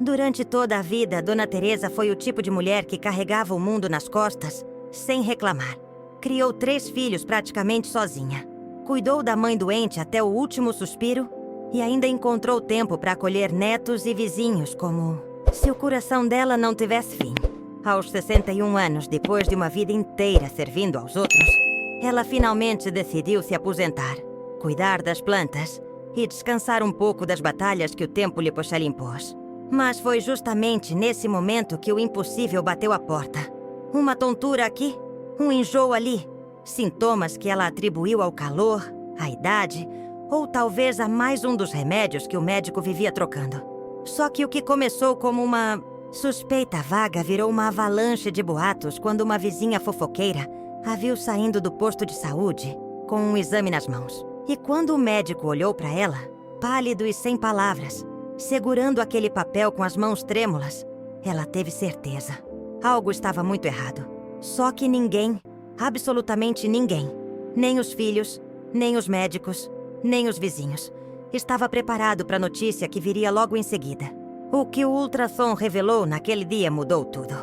Durante toda a vida, Dona Teresa foi o tipo de mulher que carregava o mundo nas costas, sem reclamar. Criou 3 filhos praticamente sozinha. Cuidou da mãe doente até o último suspiro e ainda encontrou tempo para acolher netos e vizinhos como se o coração dela não tivesse fim. Aos 61 anos, depois de uma vida inteira servindo aos outros, ela finalmente decidiu se aposentar, cuidar das plantas e descansar um pouco das batalhas que o tempo lhe impôs. Mas foi justamente nesse momento que o impossível bateu à porta. Uma tontura aqui, um enjoo ali, sintomas que ela atribuiu ao calor, à idade, ou talvez a mais um dos remédios que o médico vivia trocando. Só que o que começou como uma suspeita vaga virou uma avalanche de boatos quando uma vizinha fofoqueira a viu saindo do posto de saúde com um exame nas mãos. E quando o médico olhou para ela, pálido e sem palavras, segurando aquele papel com as mãos trêmulas, ela teve certeza. Algo estava muito errado. Só que ninguém, absolutamente ninguém, nem os filhos, nem os médicos, nem os vizinhos, estava preparado para a notícia que viria logo em seguida. O que o ultrassom revelou naquele dia mudou tudo.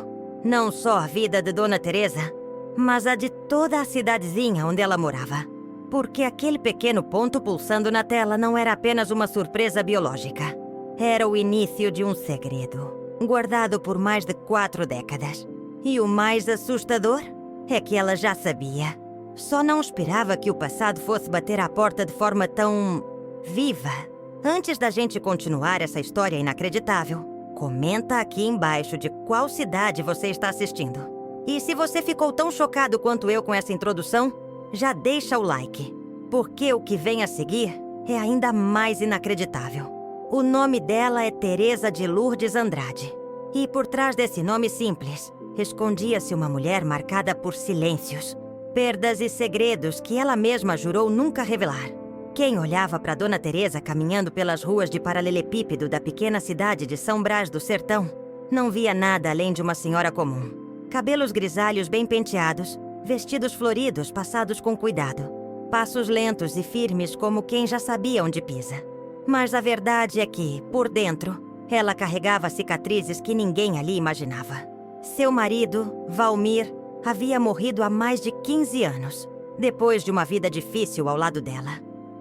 Não só a vida de Dona Teresa, mas a de toda a cidadezinha onde ela morava. Porque aquele pequeno ponto pulsando na tela não era apenas uma surpresa biológica. Era o início de um segredo, guardado por mais de 4 décadas. E o mais assustador é que ela já sabia. Só não esperava que o passado fosse bater à porta de forma tão viva. Antes da gente continuar essa história inacreditável, comenta aqui embaixo de qual cidade você está assistindo. E se você ficou tão chocado quanto eu com essa introdução, já deixa o like, porque o que vem a seguir é ainda mais inacreditável. O nome dela é Teresa de Lourdes Andrade. E por trás desse nome simples, escondia-se uma mulher marcada por silêncios, perdas e segredos que ela mesma jurou nunca revelar. Quem olhava para Dona Teresa caminhando pelas ruas de paralelepípedo da pequena cidade de São Brás do Sertão, não via nada além de uma senhora comum. Cabelos grisalhos bem penteados, vestidos floridos passados com cuidado, passos lentos e firmes como quem já sabia onde pisa. Mas a verdade é que, por dentro, ela carregava cicatrizes que ninguém ali imaginava. Seu marido, Valmir, havia morrido há mais de 15 anos, depois de uma vida difícil ao lado dela.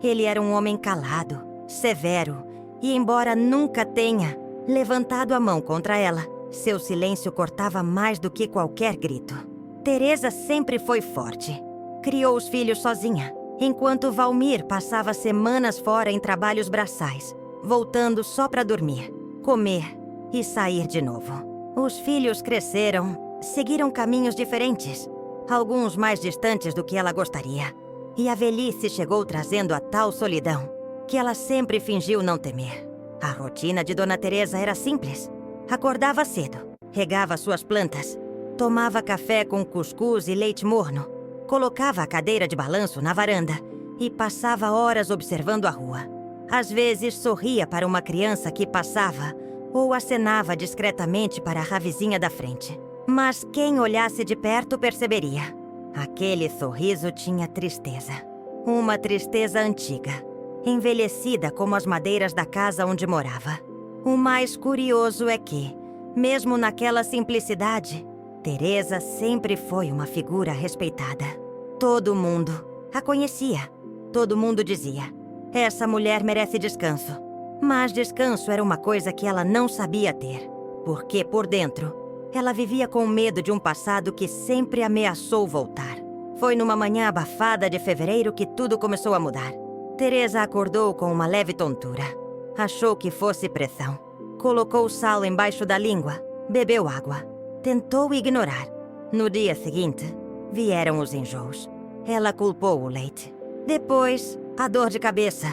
Ele era um homem calado, severo, e embora nunca tenha levantado a mão contra ela, seu silêncio cortava mais do que qualquer grito. Teresa sempre foi forte. Criou os filhos sozinha, enquanto Valmir passava semanas fora em trabalhos braçais, voltando só para dormir, comer e sair de novo. Os filhos cresceram, seguiram caminhos diferentes, alguns mais distantes do que ela gostaria. E a velhice chegou trazendo a tal solidão que ela sempre fingiu não temer. A rotina de Dona Teresa era simples. Acordava cedo, regava suas plantas, tomava café com cuscuz e leite morno, colocava a cadeira de balanço na varanda e passava horas observando a rua. Às vezes sorria para uma criança que passava ou acenava discretamente para a vizinha da frente. Mas quem olhasse de perto perceberia. Aquele sorriso tinha tristeza. Uma tristeza antiga, envelhecida como as madeiras da casa onde morava. O mais curioso é que, mesmo naquela simplicidade, Teresa sempre foi uma figura respeitada. Todo mundo a conhecia. Todo mundo dizia: essa mulher merece descanso. Mas descanso era uma coisa que ela não sabia ter, porque por dentro ela vivia com medo de um passado que sempre ameaçou voltar. Foi numa manhã abafada de fevereiro que tudo começou a mudar. Teresa acordou com uma leve tontura. Achou que fosse pressão. Colocou sal embaixo da língua, bebeu água. Tentou ignorar. No dia seguinte, vieram os enjoos. Ela culpou o leite. Depois, a dor de cabeça.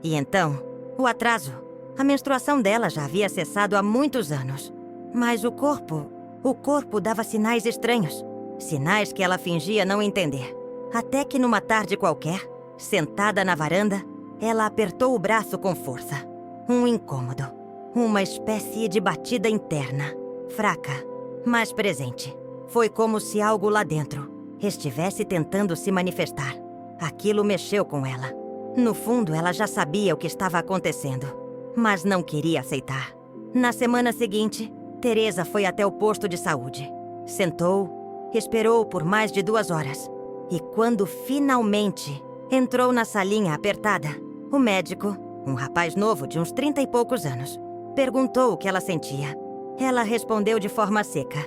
E então, o atraso. A menstruação dela já havia cessado há muitos anos. Mas o corpo dava sinais estranhos. Sinais que ela fingia não entender. Até que numa tarde qualquer, sentada na varanda, ela apertou o braço com força. Um incômodo. Uma espécie de batida interna. Fraca, mas presente. Foi como se algo lá dentro estivesse tentando se manifestar. Aquilo mexeu com ela. No fundo, ela já sabia o que estava acontecendo, mas não queria aceitar. Na semana seguinte, Teresa foi até o posto de saúde. Sentou, esperou por mais de 2 horas. E quando finalmente entrou na salinha apertada, o médico, um rapaz novo de uns 30 e poucos anos, perguntou o que ela sentia. Ela respondeu de forma seca: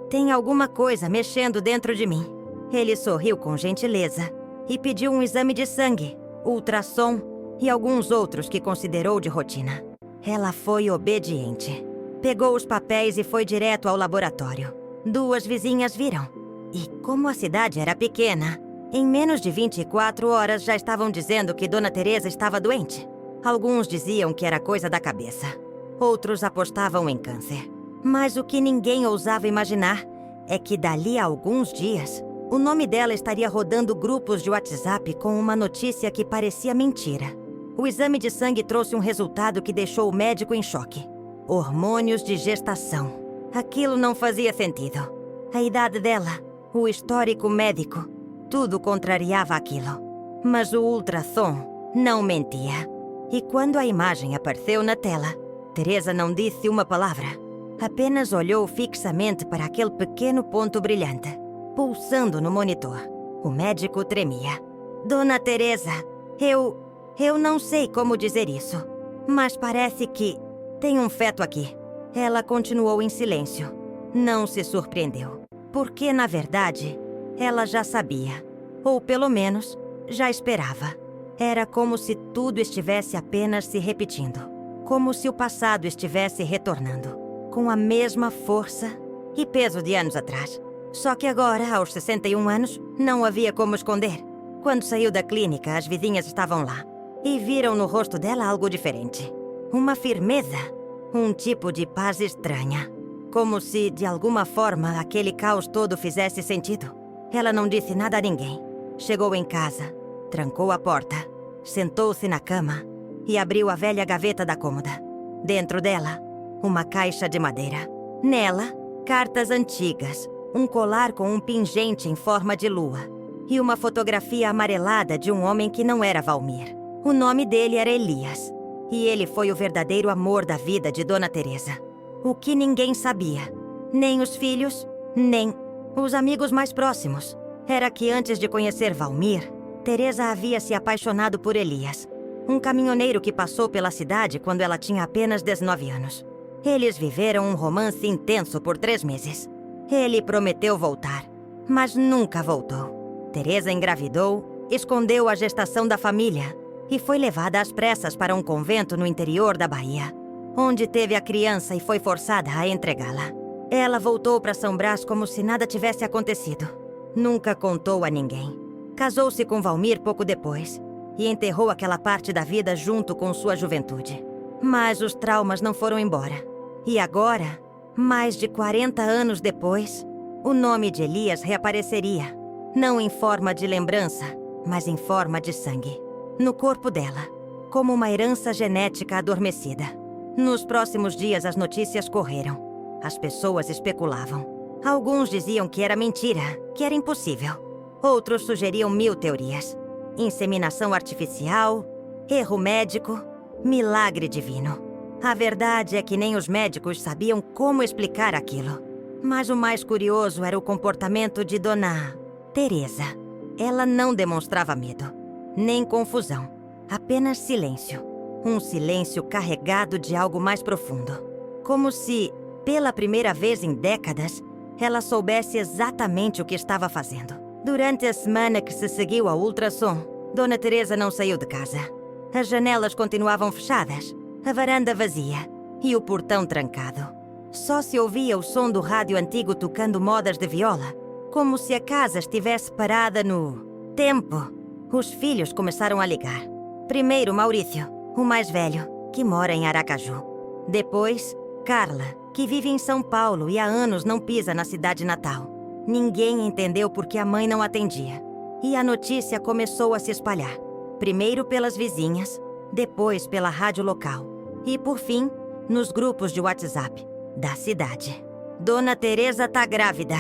"Tem alguma coisa mexendo dentro de mim." Ele sorriu com gentileza e pediu um exame de sangue, ultrassom e alguns outros que considerou de rotina. Ela foi obediente. Pegou os papéis e foi direto ao laboratório. 2 vizinhas viram. E como a cidade era pequena, em menos de 24 horas já estavam dizendo que Dona Teresa estava doente. Alguns diziam que era coisa da cabeça. Outros apostavam em câncer. Mas o que ninguém ousava imaginar é que dali a alguns dias, o nome dela estaria rodando grupos de WhatsApp com uma notícia que parecia mentira. O exame de sangue trouxe um resultado que deixou o médico em choque. Hormônios de gestação. Aquilo não fazia sentido. A idade dela, o histórico médico, tudo contrariava aquilo. Mas o ultrassom não mentia. E quando a imagem apareceu na tela, Teresa não disse uma palavra. Apenas olhou fixamente para aquele pequeno ponto brilhante, pulsando no monitor. O médico tremia. "Dona Teresa, eu não sei como dizer isso, mas parece que tem um feto aqui." Ela continuou em silêncio. Não se surpreendeu, porque, na verdade, ela já sabia. Ou, pelo menos, já esperava. Era como se tudo estivesse apenas se repetindo. Como se o passado estivesse retornando, com a mesma força e peso de anos atrás. Só que agora, aos 61 anos, não havia como esconder. Quando saiu da clínica, as vizinhas estavam lá. E viram no rosto dela algo diferente. Uma firmeza. Um tipo de paz estranha. Como se, de alguma forma, aquele caos todo fizesse sentido. Ela não disse nada a ninguém. Chegou em casa, trancou a porta, sentou-se na cama e abriu a velha gaveta da cômoda. Dentro dela, uma caixa de madeira. Nela, cartas antigas, um colar com um pingente em forma de lua e uma fotografia amarelada de um homem que não era Valmir. O nome dele era Elias, e ele foi o verdadeiro amor da vida de Dona Teresa. O que ninguém sabia, nem os filhos, nem os amigos mais próximos, era que antes de conhecer Valmir, Teresa havia se apaixonado por Elias, um caminhoneiro que passou pela cidade quando ela tinha apenas 19 anos. Eles viveram um romance intenso por 3 meses. Ele prometeu voltar, mas nunca voltou. Teresa engravidou, escondeu a gestação da família e foi levada às pressas para um convento no interior da Bahia, onde teve a criança e foi forçada a entregá-la. Ela voltou para São Brás como se nada tivesse acontecido. Nunca contou a ninguém. Casou-se com Valmir pouco depois e enterrou aquela parte da vida junto com sua juventude. Mas os traumas não foram embora. E agora, mais de 40 anos depois, o nome de Elias reapareceria, não em forma de lembrança, mas em forma de sangue, no corpo dela, como uma herança genética adormecida. Nos próximos dias as notícias correram. As pessoas especulavam. Alguns diziam que era mentira, que era impossível. Outros sugeriam 1000 teorias. Inseminação artificial, erro médico, milagre divino. A verdade é que nem os médicos sabiam como explicar aquilo. Mas o mais curioso era o comportamento de Dona Teresa. Ela não demonstrava medo, nem confusão, apenas silêncio. Um silêncio carregado de algo mais profundo. Como se, pela primeira vez em décadas, ela soubesse exatamente o que estava fazendo. Durante a semana que se seguiu ao ultrassom, Dona Teresa não saiu de casa. As janelas continuavam fechadas, a varanda vazia e o portão trancado. Só se ouvia o som do rádio antigo tocando modas de viola, como se a casa estivesse parada no tempo. Os filhos começaram a ligar. Primeiro Maurício, o mais velho, que mora em Aracaju. Depois, Carla, que vive em São Paulo e há anos não pisa na cidade natal. Ninguém entendeu por que a mãe não atendia. E a notícia começou a se espalhar. Primeiro pelas vizinhas, depois pela rádio local. E, por fim, nos grupos de WhatsApp da cidade. Dona Teresa tá grávida.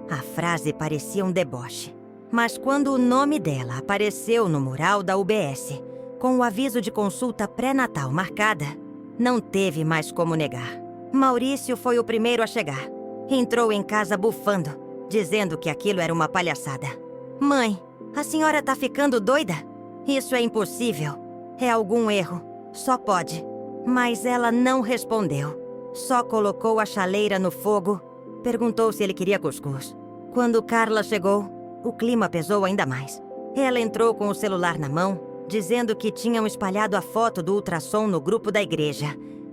A frase parecia um deboche. Mas quando o nome dela apareceu no mural da UBS, com o aviso de consulta pré-natal marcada, não teve mais como negar. Maurício foi o primeiro a chegar. Entrou em casa bufando, dizendo que aquilo era uma palhaçada. Mãe, a senhora tá ficando doida? Isso é impossível. É algum erro. Só pode. Mas ela não respondeu. Só colocou a chaleira no fogo. Perguntou se ele queria cuscuz. Quando Carla chegou, o clima pesou ainda mais. Ela entrou com o celular na mão, dizendo que tinham espalhado a foto do ultrassom no grupo da igreja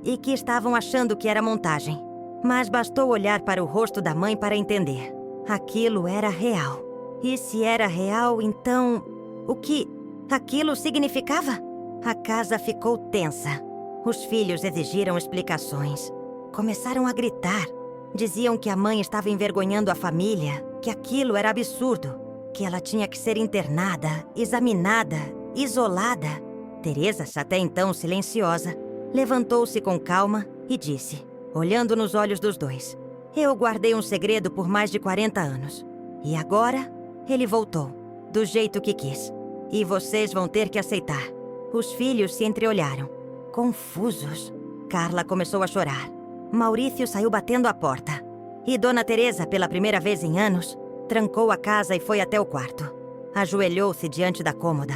e que estavam achando que era montagem. Mas bastou olhar para o rosto da mãe para entender. Aquilo era real. E se era real, então... o que aquilo significava? A casa ficou tensa. Os filhos exigiram explicações. Começaram a gritar. Diziam que a mãe estava envergonhando a família, que aquilo era absurdo, que ela tinha que ser internada, examinada, isolada. Teresa, até então silenciosa, levantou-se com calma e disse, olhando nos olhos dos dois: eu guardei um segredo por mais de 40 anos. E agora, ele voltou, do jeito que quis. E vocês vão ter que aceitar. Os filhos se entreolharam, confusos. Carla começou a chorar. Maurício saiu batendo a porta. E Dona Teresa, pela primeira vez em anos, trancou a casa e foi até o quarto. Ajoelhou-se diante da cômoda,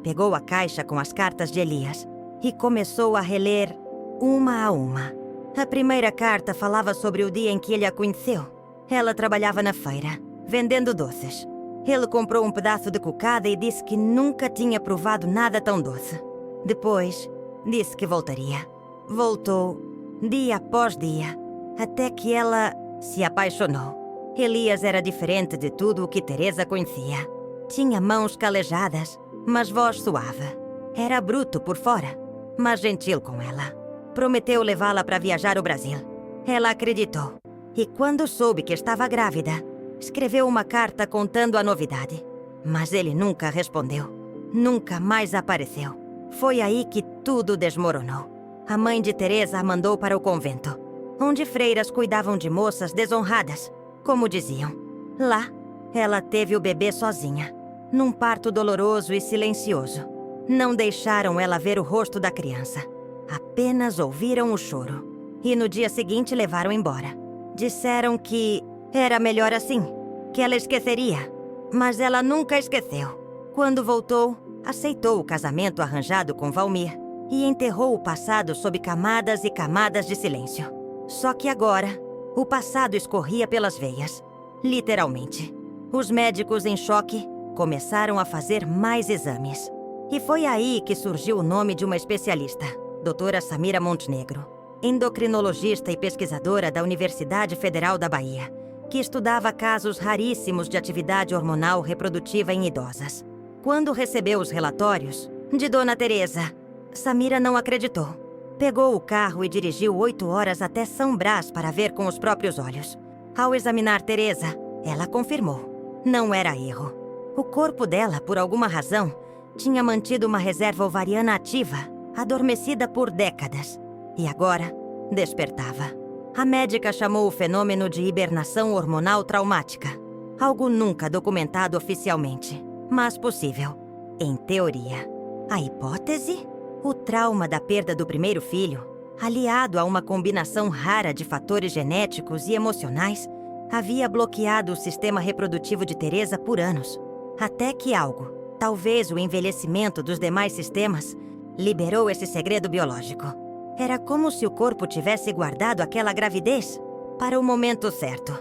pegou a caixa com as cartas de Elias e começou a reler uma a uma. A primeira carta falava sobre o dia em que ele a conheceu. Ela trabalhava na feira, vendendo doces. Ele comprou um pedaço de cocada e disse que nunca tinha provado nada tão doce. Depois, disse que voltaria. Voltou, dia após dia, até que ela se apaixonou. Elias era diferente de tudo o que Teresa conhecia. Tinha mãos calejadas, mas voz suave. Era bruto por fora, mas gentil com ela. Prometeu levá-la para viajar ao Brasil. Ela acreditou. E quando soube que estava grávida, escreveu uma carta contando a novidade. Mas ele nunca respondeu. Nunca mais apareceu. Foi aí que tudo desmoronou. A mãe de Teresa a mandou para o convento, onde freiras cuidavam de moças desonradas, como diziam. Lá, ela teve o bebê sozinha, num parto doloroso e silencioso. Não deixaram ela ver o rosto da criança. Apenas ouviram o choro. E no dia seguinte levaram embora. Disseram que era melhor assim, que ela esqueceria. Mas ela nunca esqueceu. Quando voltou, aceitou o casamento arranjado com Valmir e enterrou o passado sob camadas e camadas de silêncio. Só que agora, o passado escorria pelas veias, literalmente. Os médicos, em choque, começaram a fazer mais exames. E foi aí que surgiu o nome de uma especialista, doutora Samira Montenegro, endocrinologista e pesquisadora da Universidade Federal da Bahia, que estudava casos raríssimos de atividade hormonal reprodutiva em idosas. Quando recebeu os relatórios de Dona Teresa, Samira não acreditou. Pegou o carro e dirigiu 8 horas até São Brás para ver com os próprios olhos. Ao examinar Teresa, ela confirmou. Não era erro. O corpo dela, por alguma razão, tinha mantido uma reserva ovariana ativa, adormecida por décadas. E agora, despertava. A médica chamou o fenômeno de hibernação hormonal traumática. Algo nunca documentado oficialmente, mas possível, em teoria. A hipótese? O trauma da perda do primeiro filho, aliado a uma combinação rara de fatores genéticos e emocionais, havia bloqueado o sistema reprodutivo de Teresa por anos. Até que algo, talvez o envelhecimento dos demais sistemas, liberou esse segredo biológico. Era como se o corpo tivesse guardado aquela gravidez para o momento certo.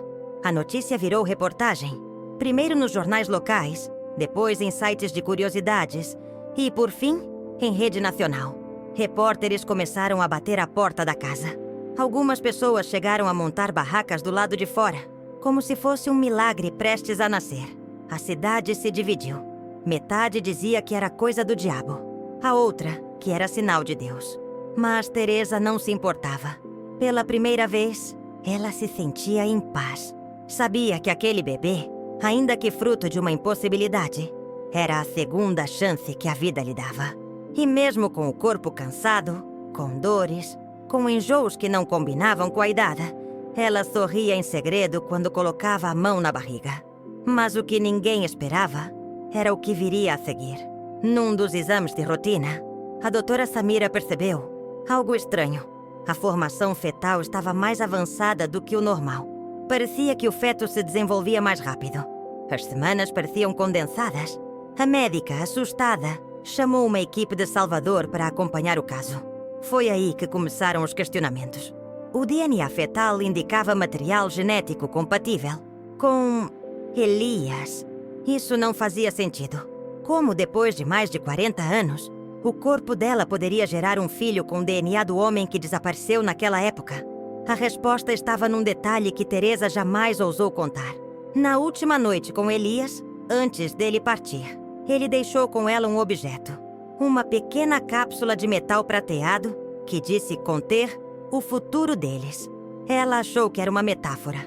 A notícia virou reportagem, primeiro nos jornais locais, depois em sites de curiosidades e, por fim, em rede nacional. Repórteres começaram a bater à porta da casa. Algumas pessoas chegaram a montar barracas do lado de fora, como se fosse um milagre prestes a nascer. A cidade se dividiu. Metade dizia que era coisa do diabo, a outra que era sinal de Deus. Mas Teresa não se importava. Pela primeira vez, ela se sentia em paz. Sabia que aquele bebê, ainda que fruto de uma impossibilidade, era a segunda chance que a vida lhe dava. E mesmo com o corpo cansado, com dores, com enjoos que não combinavam com a idade, ela sorria em segredo quando colocava a mão na barriga. Mas o que ninguém esperava era o que viria a seguir. Num dos exames de rotina, a doutora Samira percebeu algo estranho. A formação fetal estava mais avançada do que o normal. Parecia que o feto se desenvolvia mais rápido. As semanas pareciam condensadas. A médica, assustada, chamou uma equipe de Salvador para acompanhar o caso. Foi aí que começaram os questionamentos. O DNA fetal indicava material genético compatível com Elias. Isso não fazia sentido. Como depois de mais de 40 anos, o corpo dela poderia gerar um filho com o DNA do homem que desapareceu naquela época? A resposta estava num detalhe que Teresa jamais ousou contar. Na última noite com Elias, antes dele partir, ele deixou com ela um objeto. Uma pequena cápsula de metal prateado que disse conter o futuro deles. Ela achou que era uma metáfora,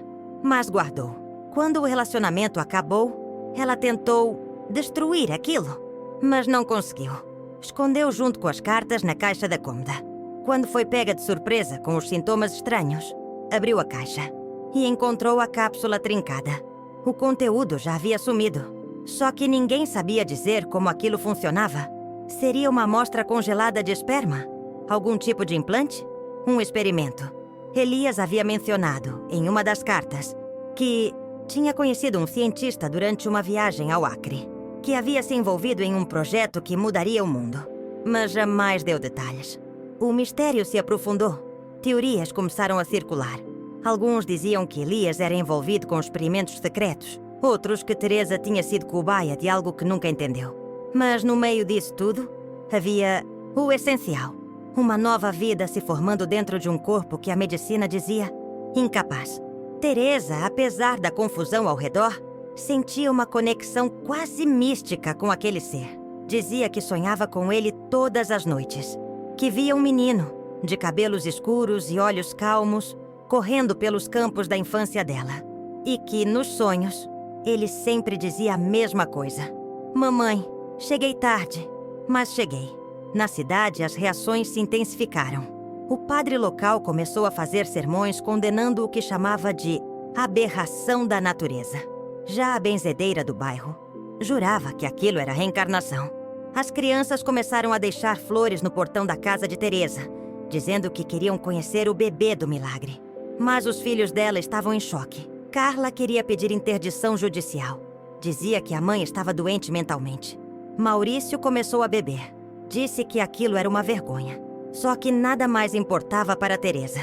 mas guardou. Quando o relacionamento acabou, ela tentou destruir aquilo, mas não conseguiu. Escondeu junto com as cartas na caixa da cômoda. Quando foi pega de surpresa com os sintomas estranhos, abriu a caixa e encontrou a cápsula trincada. O conteúdo já havia sumido. Só que ninguém sabia dizer como aquilo funcionava. Seria uma amostra congelada de esperma? Algum tipo de implante? Um experimento. Elias havia mencionado, em uma das cartas, que tinha conhecido um cientista durante uma viagem ao Acre, que havia se envolvido em um projeto que mudaria o mundo, mas jamais deu detalhes. O mistério se aprofundou. Teorias começaram a circular. Alguns diziam que Elias era envolvido com experimentos secretos, outros que Teresa tinha sido cobaia de algo que nunca entendeu. Mas no meio disso tudo, havia o essencial. Uma nova vida se formando dentro de um corpo que a medicina dizia incapaz. Teresa, apesar da confusão ao redor, sentia uma conexão quase mística com aquele ser. Dizia que sonhava com ele todas as noites. Que via um menino, de cabelos escuros e olhos calmos, correndo pelos campos da infância dela. E que, nos sonhos, ele sempre dizia a mesma coisa. Mamãe, cheguei tarde, mas cheguei. Na cidade, as reações se intensificaram. O padre local começou a fazer sermões condenando o que chamava de aberração da natureza. Já a benzedeira do bairro jurava que aquilo era reencarnação. As crianças começaram a deixar flores no portão da casa de Teresa, dizendo que queriam conhecer o bebê do milagre. Mas os filhos dela estavam em choque. Carla queria pedir interdição judicial. Dizia que a mãe estava doente mentalmente. Maurício começou a beber. Disse que aquilo era uma vergonha. Só que nada mais importava para Teresa.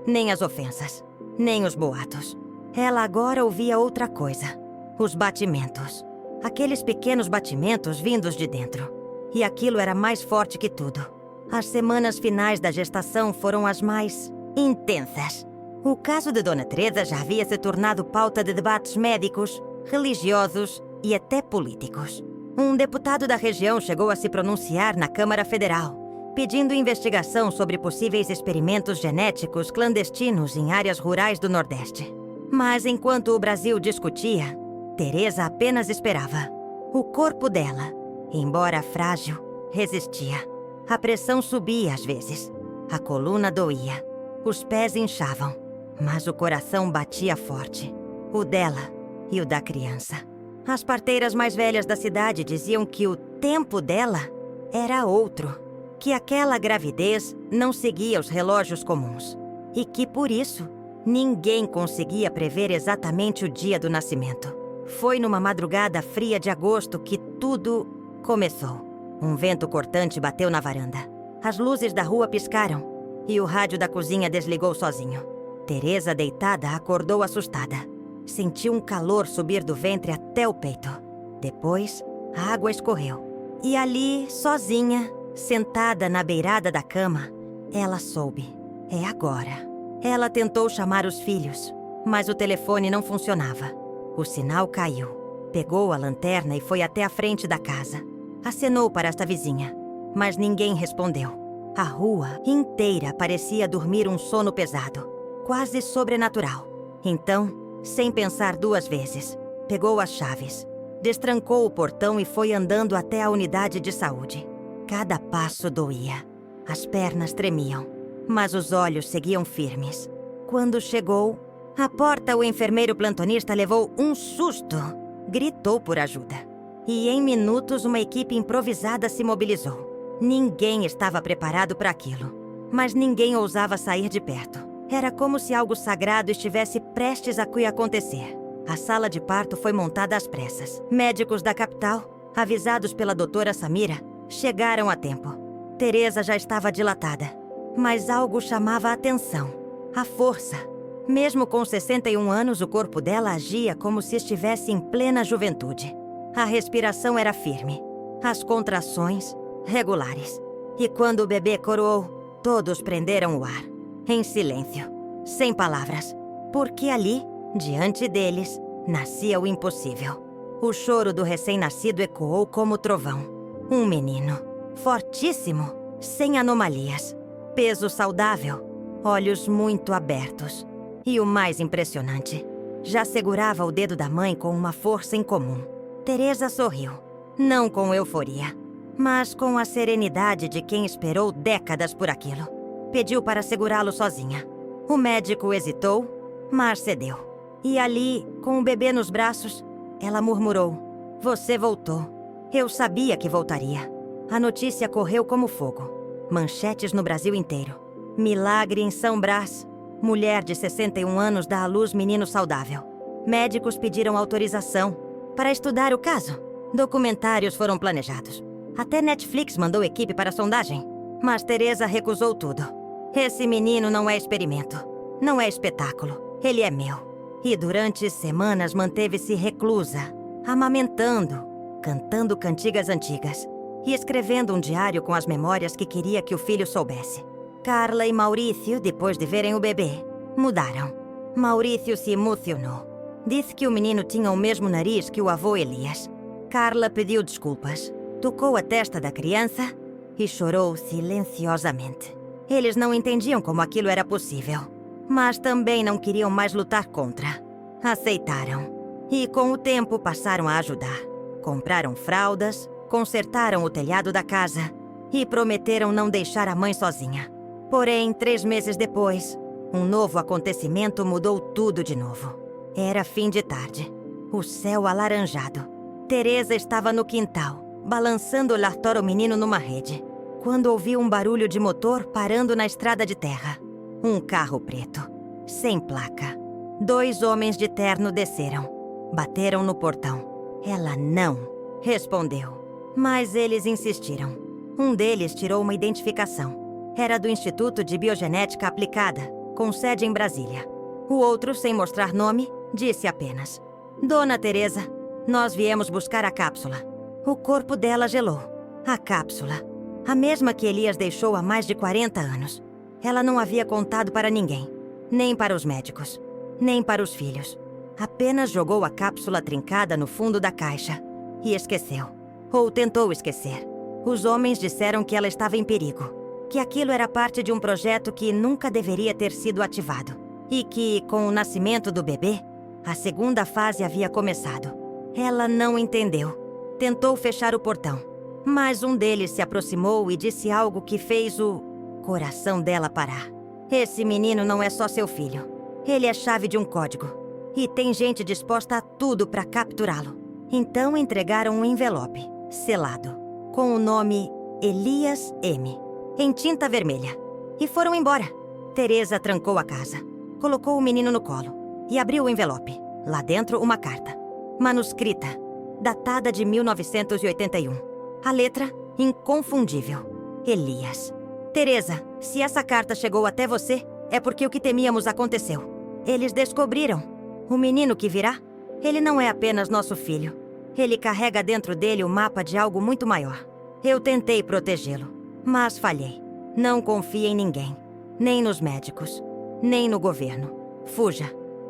Nem as ofensas, nem os boatos. Ela agora ouvia outra coisa. Os batimentos. Aqueles pequenos batimentos vindos de dentro. E aquilo era mais forte que tudo. As semanas finais da gestação foram as mais intensas. O caso de Dona Teresa já havia se tornado pauta de debates médicos, religiosos e até políticos. Um deputado da região chegou a se pronunciar na Câmara Federal, pedindo investigação sobre possíveis experimentos genéticos clandestinos em áreas rurais do Nordeste. Mas enquanto o Brasil discutia, Teresa apenas esperava. O corpo dela, embora frágil, resistia. A pressão subia às vezes. A coluna doía. Os pés inchavam. Mas o coração batia forte. O dela e o da criança. As parteiras mais velhas da cidade diziam que o tempo dela era outro. Que aquela gravidez não seguia os relógios comuns. E que, por isso, ninguém conseguia prever exatamente o dia do nascimento. Foi numa madrugada fria de agosto que tudo começou. Um vento cortante bateu na varanda. As luzes da rua piscaram e o rádio da cozinha desligou sozinho. Teresa, deitada, acordou assustada. Sentiu um calor subir do ventre até o peito. Depois, a água escorreu. E ali, sozinha, sentada na beirada da cama, ela soube. É agora. Ela tentou chamar os filhos, mas o telefone não funcionava. O sinal caiu. Pegou a lanterna e foi até a frente da casa. Acenou para esta vizinha, mas ninguém respondeu. A rua inteira parecia dormir um sono pesado, quase sobrenatural. Então, sem pensar duas vezes, pegou as chaves, destrancou o portão e foi andando até a unidade de saúde. Cada passo doía. As pernas tremiam, mas os olhos seguiam firmes. Quando chegou, à porta o enfermeiro plantonista levou um susto. Gritou por ajuda. E em minutos uma equipe improvisada se mobilizou. Ninguém estava preparado para aquilo. mas ninguém ousava sair de perto. Era como se algo sagrado estivesse prestes a acontecer. A sala de parto foi montada às pressas. Médicos da capital, avisados pela doutora Samira, chegaram a tempo. Teresa já estava dilatada, mas algo chamava a atenção: a força. Mesmo com 61 anos, o corpo dela agia como se estivesse em plena juventude. A respiração era firme, as contrações regulares. E quando o bebê coroou, todos prenderam o ar, em silêncio, sem palavras, porque ali, diante deles, nascia o impossível. O choro do recém-nascido ecoou como trovão. Um menino, fortíssimo, sem anomalias, peso saudável, olhos muito abertos. E o mais impressionante, já segurava o dedo da mãe com uma força incomum. Teresa sorriu, não com euforia, mas com a serenidade de quem esperou décadas por aquilo. Pediu para segurá-lo sozinha. O médico hesitou, mas cedeu. E ali, com o bebê nos braços, ela murmurou: "Você voltou. Eu sabia que voltaria." A notícia correu como fogo. Manchetes no Brasil inteiro. Milagre em São Brás. Mulher de 61 anos dá à luz menino saudável. Médicos pediram autorização para estudar o caso. Documentários foram planejados. Até Netflix mandou equipe para a sondagem. Mas Teresa recusou tudo. Esse menino não é experimento. Não é espetáculo. Ele é meu. E durante semanas manteve-se reclusa, amamentando, cantando cantigas antigas e escrevendo um diário com as memórias que queria que o filho soubesse. Carla e Maurício, depois de verem o bebê, mudaram. Maurício se emocionou. Disse que o menino tinha o mesmo nariz que o avô Elias. Carla pediu desculpas, tocou a testa da criança e chorou silenciosamente. Eles não entendiam como aquilo era possível, mas também não queriam mais lutar contra. Aceitaram. E com o tempo passaram a ajudar. Compraram fraldas, consertaram o telhado da casa e prometeram não deixar a mãe sozinha. Porém, 3 meses depois, um novo acontecimento mudou tudo de novo. Era fim de tarde. O céu alaranjado. Teresa estava no quintal, balançando o Lartoro menino numa rede, quando ouviu um barulho de motor parando na estrada de terra. Um carro preto, sem placa. 2 homens de terno desceram. Bateram no portão. Ela não respondeu. Mas eles insistiram. Um deles tirou uma identificação. Era do Instituto de Biogenética Aplicada, com sede em Brasília. O outro, sem mostrar nome, disse apenas: "Dona Teresa, nós viemos buscar a cápsula." O corpo dela gelou. A cápsula. A mesma que Elias deixou há mais de 40 anos. Ela não havia contado para ninguém. Nem para os médicos. Nem para os filhos. Apenas jogou a cápsula trincada no fundo da caixa. E esqueceu. Ou tentou esquecer. Os homens disseram que ela estava em perigo. Que aquilo era parte de um projeto que nunca deveria ter sido ativado. E que, com o nascimento do bebê, a segunda fase havia começado. Ela não entendeu. Tentou fechar o portão. Mas um deles se aproximou e disse algo que fez o coração dela parar. "Esse menino não é só seu filho. Ele é chave de um código. E tem gente disposta a tudo para capturá-lo." Então entregaram um envelope, selado, com o nome Elias M., em tinta vermelha. E foram embora. Teresa trancou a casa, colocou o menino no colo e abriu o envelope. Lá dentro, uma carta, manuscrita, datada de 1981. A letra, inconfundível. Elias. "Teresa, se essa carta chegou até você, é porque o que temíamos aconteceu. Eles descobriram. O menino que virá, ele não é apenas nosso filho. Ele carrega dentro dele o mapa de algo muito maior. Eu tentei protegê-lo, mas falhei. Não confie em ninguém. Nem nos médicos, nem no governo. Fuja.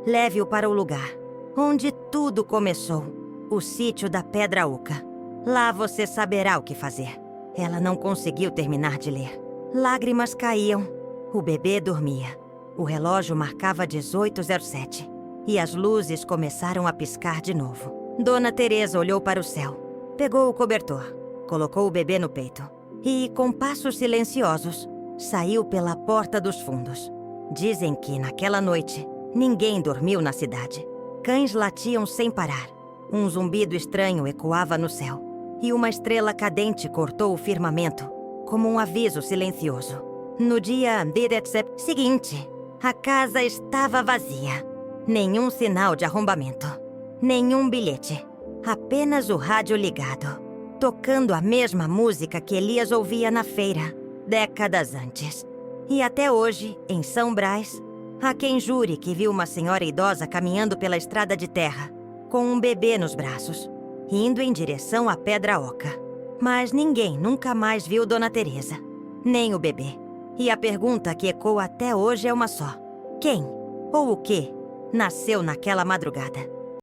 Leve-o para o lugar onde tudo começou. O sítio da Pedra Oca. Lá você saberá o que fazer." Ela não conseguiu terminar de ler. Lágrimas caíam. O bebê dormia. O relógio marcava 18h07. E as luzes começaram a piscar de novo. Dona Teresa olhou para o céu. Pegou o cobertor. Colocou o bebê no peito. E, com passos silenciosos, saiu pela porta dos fundos. Dizem que, naquela noite, ninguém dormiu na cidade. Cães latiam sem parar. Um zumbido estranho ecoava no céu. E uma estrela cadente cortou o firmamento, como um aviso silencioso. No dia seguinte, a casa estava vazia. Nenhum sinal de arrombamento. Nenhum bilhete. Apenas o rádio ligado, tocando a mesma música que Elias ouvia na feira, décadas antes. E até hoje, em São Brás, há quem jure que viu uma senhora idosa caminhando pela estrada de terra, com um bebê nos braços, indo em direção à Pedra Oca. Mas ninguém nunca mais viu Dona Teresa, nem o bebê. E a pergunta que ecoa até hoje é uma só: quem ou o que nasceu naquela madrugada?